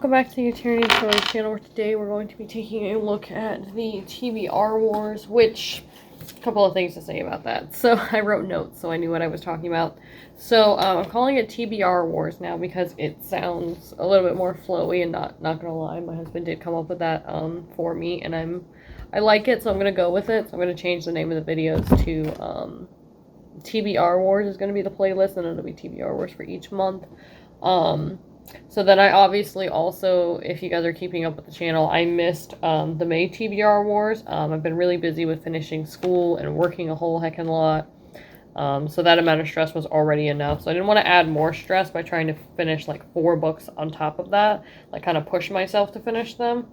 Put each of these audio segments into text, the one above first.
welcome back to the Eternity Stories channel, where today we're going to be taking a look at the TBR Wars, which, a couple of things to say about that. So, I wrote notes so I knew what I was talking about. So, I'm calling it TBR Wars now because it sounds a little bit more flowy, and not gonna lie, my husband did come up with that for me, and I like it, so I'm gonna go with it. So I'm gonna change the name of the videos to TBR Wars is gonna be the playlist, and it'll be TBR Wars for each month. So then I obviously also, if you guys are keeping up with the channel, I missed the May TBR Wars. I've been really busy with finishing school and working a whole heckin' lot. So that amount of stress was already enough. So I didn't want to add more stress by trying to finish like 4 books on top of that. Like kind of push myself to finish them.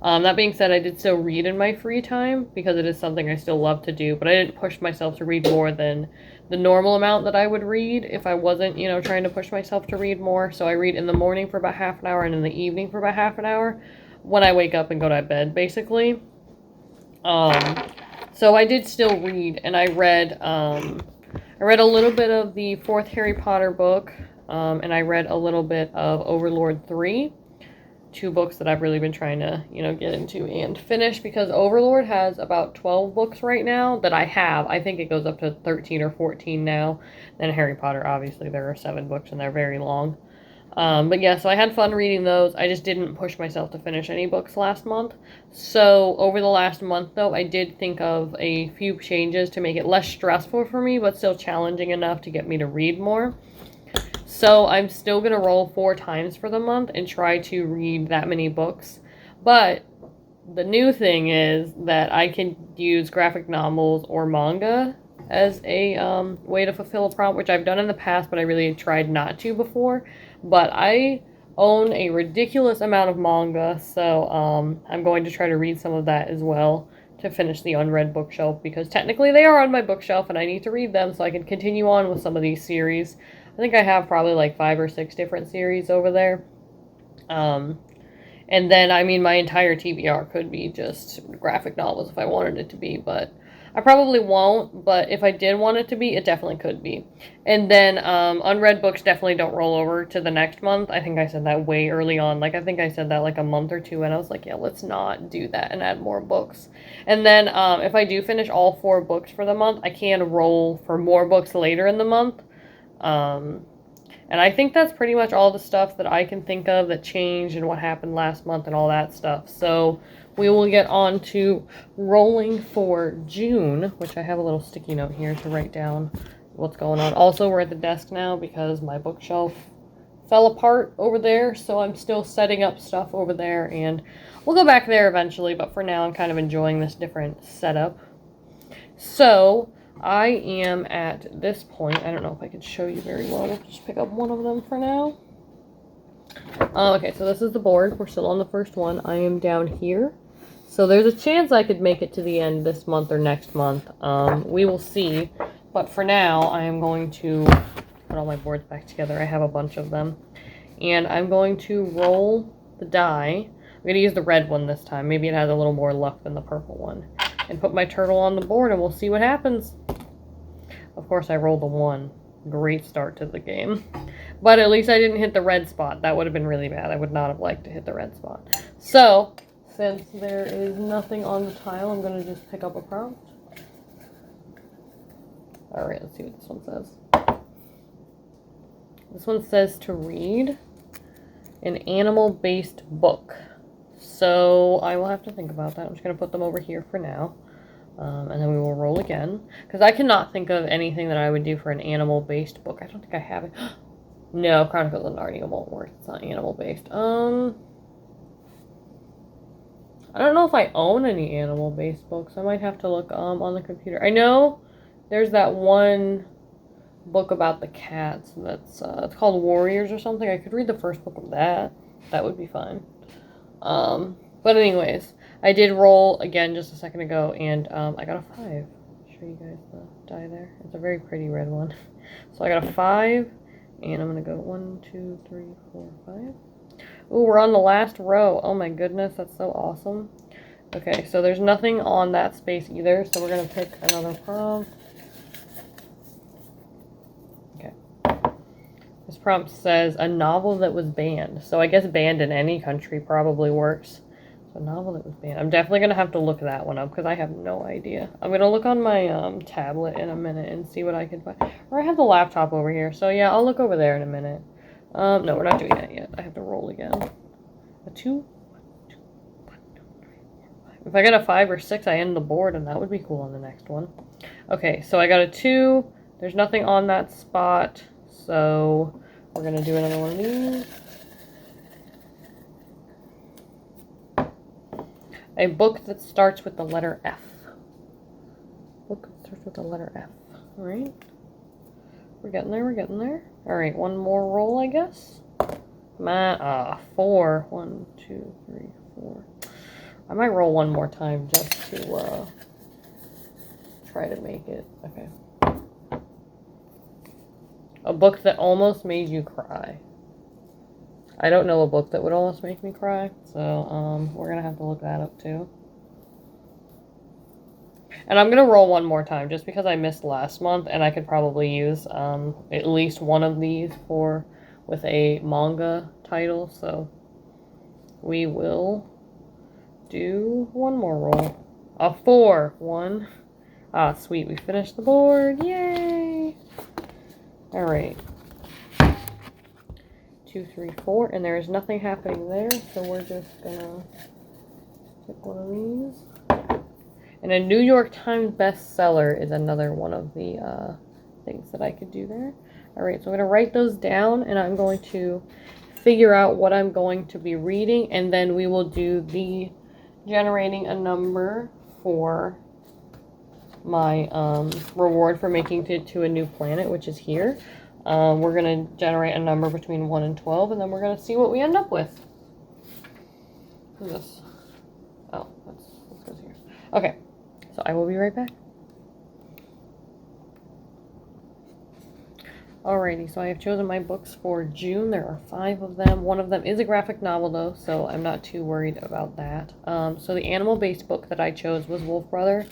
That being said, I did still read in my free time because it is something I still love to do, but I didn't push myself to read more than the normal amount that I would read if I wasn't, you know, trying to push myself to read more. So I read in the morning for about half an hour and in the evening for about half an hour when I wake up and go to bed, basically. So I did still read, and I read a little bit of the 4th Harry Potter book, and I read a little bit of Overlord 3. 2 books that I've really been trying to, you know, get into and finish, because Overlord has about 12 books right now that I have. I think it goes up to 13 or 14 now. Then Harry Potter, obviously, there are 7 books and they're very long. But yeah, so I had fun reading those. I just didn't push myself to finish any books last month. So over the last month, though, I did think of a few changes to make it less stressful for me, but still challenging enough to get me to read more. So I'm still going to roll 4 times for the month and try to read that many books. But the new thing is that I can use graphic novels or manga as a way to fulfill a prompt, which I've done in the past, but I really tried not to before. But I own a ridiculous amount of manga, so I'm going to try to read some of that as well to finish the unread bookshelf, because technically they are on my bookshelf and I need to read them so I can continue on with some of these series. I think I have probably like 5 or 6 different series over there. And then, I mean, my entire TBR could be just graphic novels if I wanted it to be, but I probably won't. But if I did want it to be, it definitely could be. And then unread books definitely don't roll over to the next month. I think I said that way early on. Like, I think I said that like a month or 2, and I was like, yeah, let's not do that and add more books. And then if I do finish all 4 books for the month, I can roll for more books later in the month. And I think that's pretty much all the stuff that I can think of that changed and what happened last month and all that stuff. So we will get on to rolling for June, which I have a little sticky note here to write down what's going on. Also, we're at the desk now because my bookshelf fell apart over there, so I'm still setting up stuff over there, and we'll go back there eventually, but for now I'm kind of enjoying this different setup. So I am at this point, I don't know if I can show you very well. We'll just pick up one of them for now. Okay, so this is the board. We're still on the first one. I am down here. So there's a chance I could make it to the end this month or next month. We will see. But for now, I am going to put all my boards back together. I have a bunch of them. And I'm going to roll the die. I'm going to use the red one this time. Maybe it has a little more luck than the purple one. And put my turtle on the board, and we'll see what happens. Of course, I rolled a 1. Great start to the game. But at least I didn't hit the red spot. That would have been really bad. I would not have liked to hit the red spot. So, since there is nothing on the tile, I'm going to just pick up a prompt. Alright, let's see what this one says. This one says to read an animal-based book. So I will have to think about that. I'm just going to put them over here for now. And then we will roll again. Because I cannot think of anything that I would do for an animal-based book. I don't think I have it. No, Chronicles of Narnia won't work. It's not animal-based. I don't know if I own any animal-based books. I might have to look on the computer. I know there's that one book about the cats. That's it's called Warriors or something. I could read the first book of that. That would be fine. But anyways, I did roll again just a second ago, and I got a 5. I'll show you guys the die there. It's a very pretty red one. So I got a 5, and I'm gonna go 1, 2, 3, 4, 5. Ooh, we're on the last row. Oh my goodness, that's so awesome. Okay, so there's nothing on that space either, so we're gonna pick another prompt. Okay. This prompt says a novel that was banned. So I guess banned in any country probably works. So a novel that was banned. I'm definitely going to have to look that one up because I have no idea. I'm going to look on my tablet in a minute and see what I can find. Or I have the laptop over here. So yeah, I'll look over there in a minute. No, we're not doing that yet. I have to roll again. A 2? If I get a 5 or 6, I end the board, and that would be cool on the next one. Okay, so I got a 2. There's nothing on that spot, so we're going to do another one of these. A book that starts with the letter F. Book that starts with the letter F. All right. We're getting there, we're getting there. All right, one more roll, I guess. Come on. 4. 1, 2, 3, 4. I might roll one more time just to try to make it. Okay. A book that almost made you cry. I don't know a book that would almost make me cry, so we're gonna have to look that up too. And I'm gonna roll one more time just because I missed last month, and I could probably use at least one of these with a manga title. So we will do one more roll. A 4. 1. Ah, sweet. We finished the board. Yay! All right. 2, 3, 4, and there is nothing happening there, so we're just gonna pick one of these. And a New York Times bestseller is another one of the things that I could do there. All right, so I'm gonna write those down, and I'm going to figure out what I'm going to be reading, and then we will do the generating a number for my reward for making it to a new planet, which is here. We're going to generate a number between 1 and 12, and then we're going to see what we end up with. Who's this? Oh, let's go here. Okay, so I will be right back. Alrighty, so I have chosen my books for June. There are 5 of them. One of them is a graphic novel, though, so I'm not too worried about that. So the animal-based book that I chose was Wolf Brother.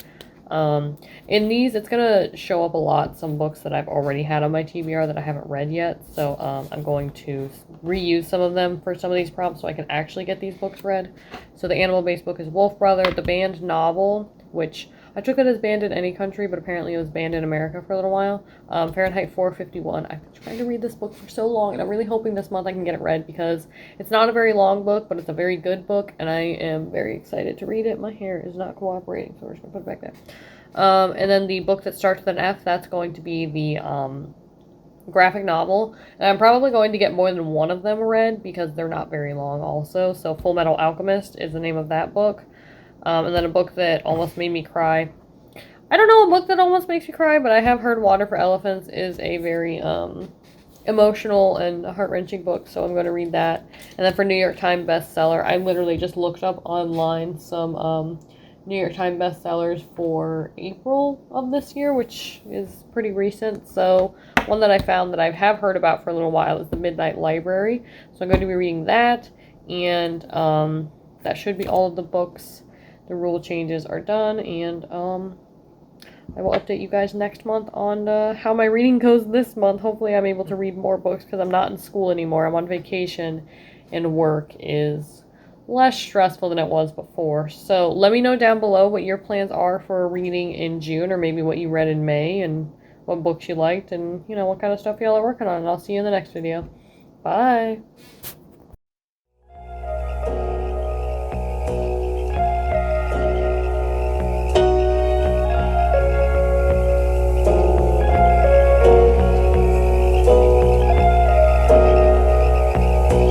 In these, it's going to show up a lot, some books that I've already had on my TBR that I haven't read yet, so I'm going to reuse some of them for some of these prompts so I can actually get these books read. So the animal-based book is Wolf Brother. The banned novel, which I took it as banned in any country, but apparently it was banned in America for a little while. Fahrenheit 451. I've been trying to read this book for so long, and I'm really hoping this month I can get it read because it's not a very long book, but it's a very good book, and I am very excited to read it. My hair is not cooperating, so we're just going to put it back there. And then the book that starts with an F, that's going to be the graphic novel. And I'm probably going to get more than one of them read because they're not very long also. So Full Metal Alchemist is the name of that book. And then a book that almost made me cry. I don't know a book that almost makes you cry, but I have heard Water for Elephants is a very emotional and heart-wrenching book, so I'm going to read that. And then for New York Times bestseller, I literally just looked up online some New York Times bestsellers for April of this year, which is pretty recent. So one that I found that I have heard about for a little while is The Midnight Library. So I'm going to be reading that, and that should be all of the books. The rule changes are done, and I will update you guys next month on how my reading goes this month. Hopefully I'm able to read more books because I'm not in school anymore. I'm on vacation, and work is less stressful than it was before. So let me know down below what your plans are for reading in June, or maybe what you read in May, and what books you liked, and what kind of stuff y'all are working on. And I'll see you in the next video. Bye!